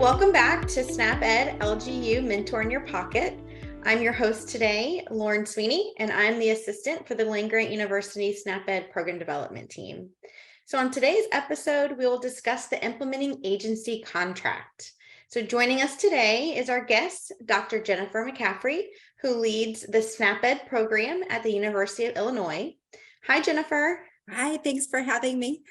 Welcome back to SNAP-Ed LGU Mentor in Your Pocket. I'm your host today, Lauren Sweeney, and I'm the assistant for the Land-Grant University SNAP-Ed Program Development Team. So on today's episode, we will discuss the implementing agency contract. So joining us today is our guest, Dr. Jennifer McCaffrey, who leads the SNAP-Ed program at the University of Illinois. Hi, Jennifer. Hi, thanks for having me.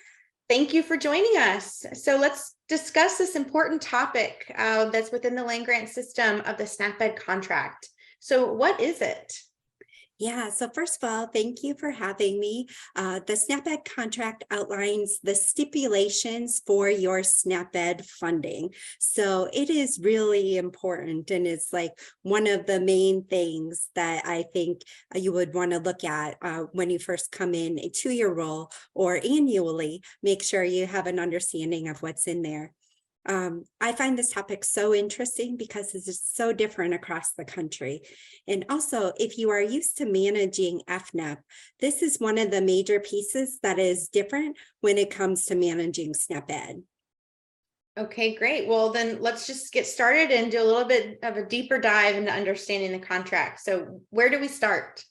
Thank you for joining us. So let's discuss this important topic that's within the land-grant system of the SNAP-Ed contract. So what is it? Yeah, so first of all, thank you for having me. The SNAP-Ed contract outlines the stipulations for your SNAP-Ed funding. So it is really important, and it's like one of the main things that I think you would want to look at when you first come in to your role or annually. Make sure you have an understanding of what's in there. I find this topic so interesting because it's so different across the country. And also, if you are used to managing FNAP, this is one of the major pieces that is different when it comes to managing SNAP-Ed. Okay, great. Well, then let's just get started and do a little bit of a deeper dive into understanding the contract. So where do we start?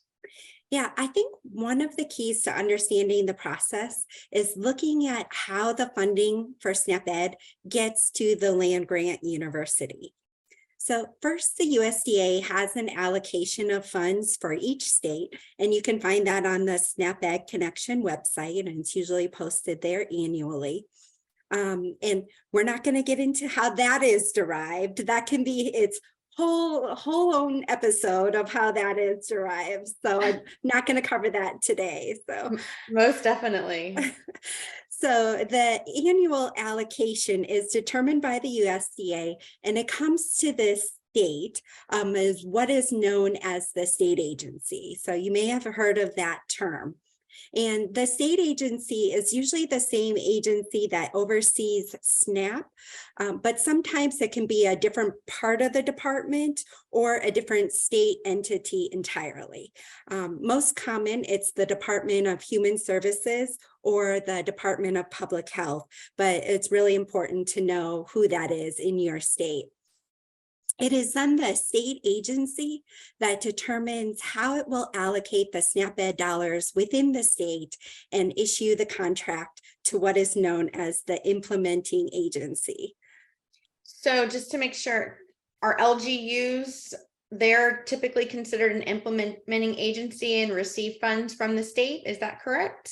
Yeah, I think one of the keys to understanding the process is looking at how the funding for SNAP-Ed gets to the land-grant university. So first, the USDA has an allocation of funds for each state, and you can find that on the SNAP-Ed Connection website, and it's usually posted there annually. And we're not going to get into how that is derived. That can be its whole own episode of how that is derived. So I'm not going to cover that today. So most definitely. So the annual allocation is determined by the USDA, and it comes to this state as what is known as the state agency. So you may have heard of that term. And the state agency is usually the same agency that oversees SNAP, but sometimes it can be a different part of the department or a different state entity entirely. Most common, it's the Department of Human Services or the Department of Public Health, but it's really important to know who that is in your state. It is then the state agency that determines how it will allocate the SNAP-Ed dollars within the state and issue the contract to what is known as the implementing agency. So just to make sure, our LGUs, they're typically considered an implementing agency and receive funds from the state. Is that correct?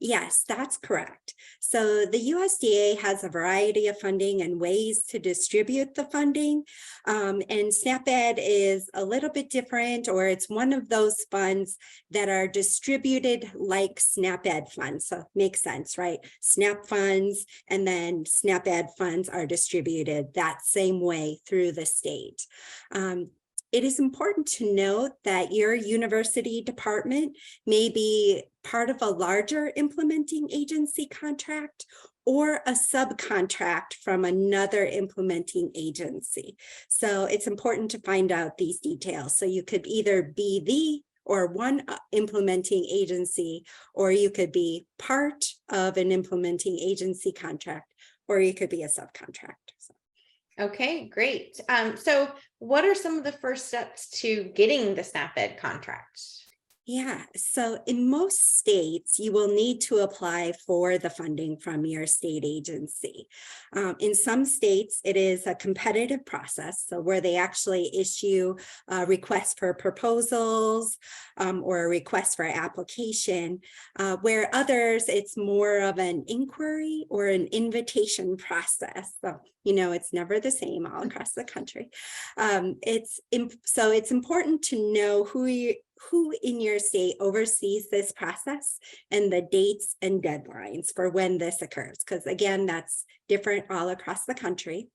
Yes, that's correct. So the USDA has a variety of funding and ways to distribute the funding. And SNAP-Ed is a little bit different, or it's one of those funds that are distributed like SNAP-Ed funds. So it makes sense, right? SNAP funds and then SNAP-Ed funds are distributed that same way through the state. It is important to note that your university department may be part of a larger implementing agency contract or a subcontract from another implementing agency. So it's important to find out these details. So you could either be the or one implementing agency, or you could be part of an implementing agency contract, or you could be a subcontract. So. Okay, great. So what are some of the first steps to getting the SNAP-Ed contract? Yeah, so in most states, you will need to apply for the funding from your state agency. In some states, it is a competitive process, so where they actually issue a request for proposals or a request for application, where others, it's more of an inquiry or an invitation process. So, you know, it's never the same all across the country. So it's important to know who in your state oversees this process and the dates and deadlines for when this occurs, because again, that's different all across the country.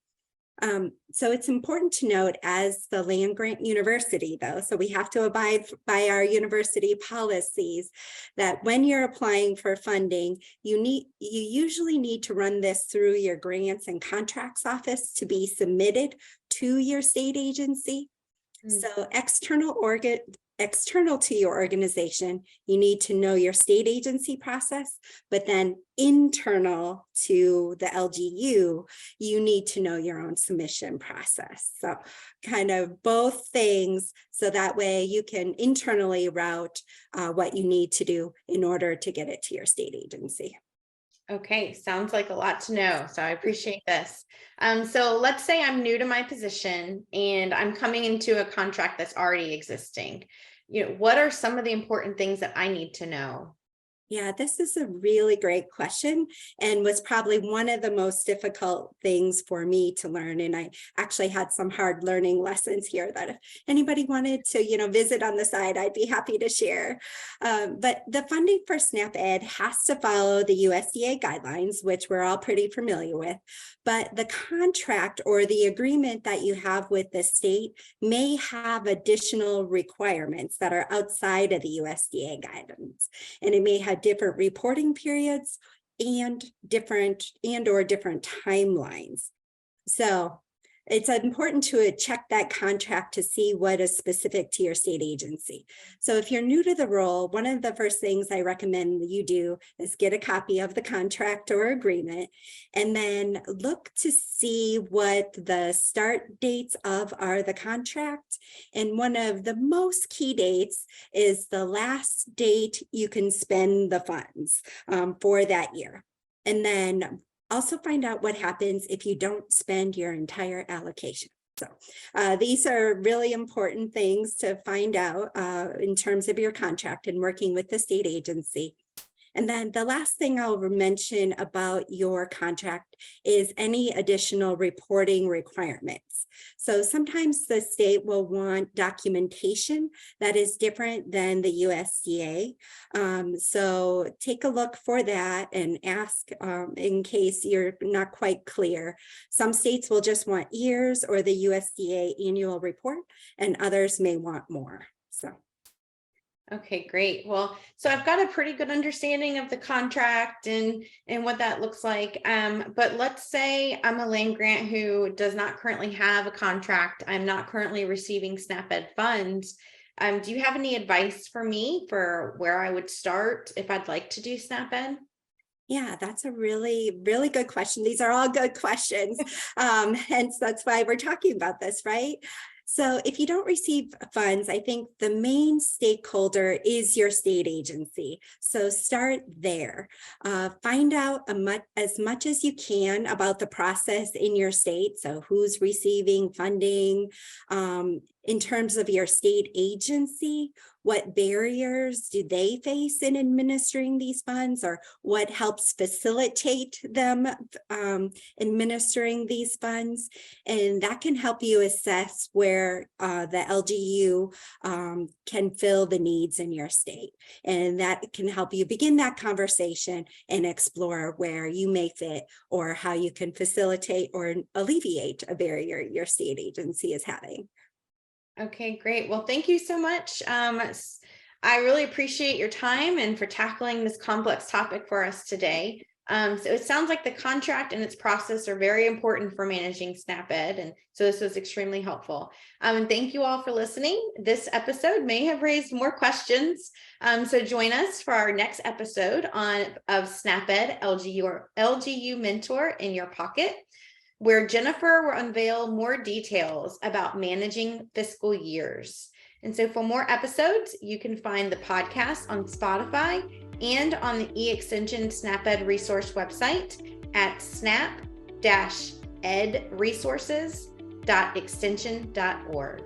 So it's important to note as the land-grant university, though, so we have to abide by our university policies, that when you're applying for funding, you usually need to run this through your grants and contracts office to be submitted to your state agency. So external external to your organization, you need to know your state agency process, but then internal to the LGU, you need to know your own submission process. So kind of both things, so that way you can internally route what you need to do in order to get it to your state agency. Okay, sounds like a lot to know. So I appreciate this. So let's say I'm new to my position and I'm coming into a contract that's already existing. What are some of the important things that I need to know? Yeah, this is a really great question and was probably one of the most difficult things for me to learn. And I actually had some hard learning lessons here that if anybody wanted to, visit on the side, I'd be happy to share. But the funding for SNAP-Ed has to follow the USDA guidelines, which we're all pretty familiar with. But the contract or the agreement that you have with the state may have additional requirements that are outside of the USDA guidance. And it may have different reporting periods and different timelines. So it's important to check that contract to see what is specific to your state agency. So if you're new to the role, one of the first things I recommend you do is get a copy of the contract or agreement, and then look to see what the start dates are the contract. And one of the most key dates is the last date you can spend the funds for that year. And then also find out what happens if you don't spend your entire allocation. So these are really important things to find out in terms of your contract and working with the state agency. And then the last thing I'll mention about your contract is any additional reporting requirements. So sometimes the state will want documentation that is different than the USDA. So take a look for that and ask in case you're not quite clear. Some states will just want years or the USDA annual report, and others may want more. So. Okay, great. Well, so I've got a pretty good understanding of the contract and what that looks like. But let's say I'm a land grant who does not currently have a contract. I'm not currently receiving SNAP-Ed funds. Do you have any advice for me for where I would start if I'd like to do SNAP-Ed? Yeah, that's a really, really good question. These are all good questions. Hence, that's why we're talking about this, right? So if you don't receive funds, I think the main stakeholder is your state agency. So start there. Find out as much as you can about the process in your state. So who's receiving funding, in terms of your state agency, what barriers do they face in administering these funds, or what helps facilitate them administering these funds? And that can help you assess where the LGU can fill the needs in your state. And that can help you begin that conversation and explore where you may fit or how you can facilitate or alleviate a barrier your state agency is having. Okay, great. Well, thank you so much. I really appreciate your time and for tackling this complex topic for us today. So it sounds like the contract and its process are very important for managing SNAP-Ed. And so this was extremely helpful. And thank you all for listening. This episode may have raised more questions. So join us for our next episode of SNAP-Ed LGU Mentor in your pocket, where Jennifer will unveil more details about managing fiscal years. And so for more episodes, you can find the podcast on Spotify and on the eExtension SNAP-Ed resource website at snap-edresources.extension.org.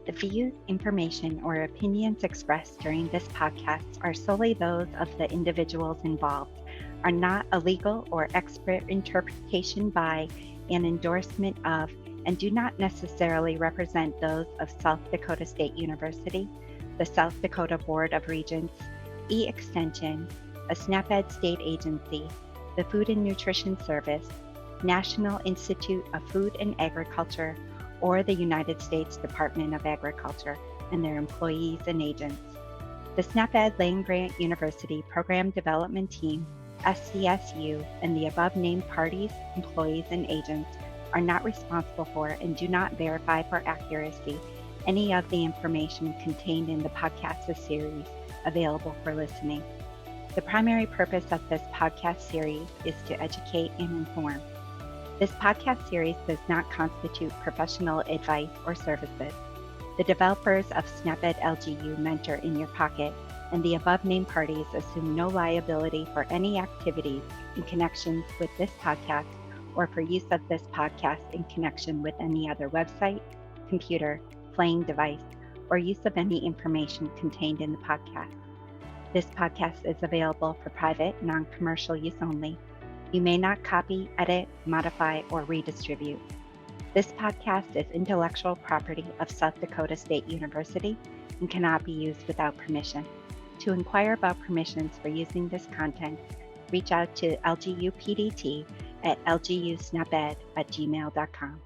The views, information, or opinions expressed during this podcast are solely those of the individuals involved, are not a legal or expert interpretation by, an endorsement of, and do not necessarily represent those of South Dakota State University, the South Dakota Board of Regents, eExtension, a SNAP-Ed state agency, the Food and Nutrition Service, National Institute of Food and Agriculture, or the United States Department of Agriculture and their employees and agents. The SNAP-Ed Land Grant University Program Development Team, SCSU, and the above named parties, employees, and agents are not responsible for and do not verify for accuracy any of the information contained in the podcast series available for listening. The primary purpose of this podcast series is to educate and inform. This podcast series does not constitute professional advice or services. The developers of SNAP-Ed LGU Mentor in Your Pocket and the above-named parties assume no liability for any activities in connection with this podcast or for use of this podcast in connection with any other website, computer, playing device, or use of any information contained in the podcast. This podcast is available for private, non-commercial use only. You may not copy, edit, modify, or redistribute. This podcast is intellectual property of South Dakota State University and cannot be used without permission. To inquire about permissions for using this content, reach out to LGU PDT at lgusnaped@gmail.com.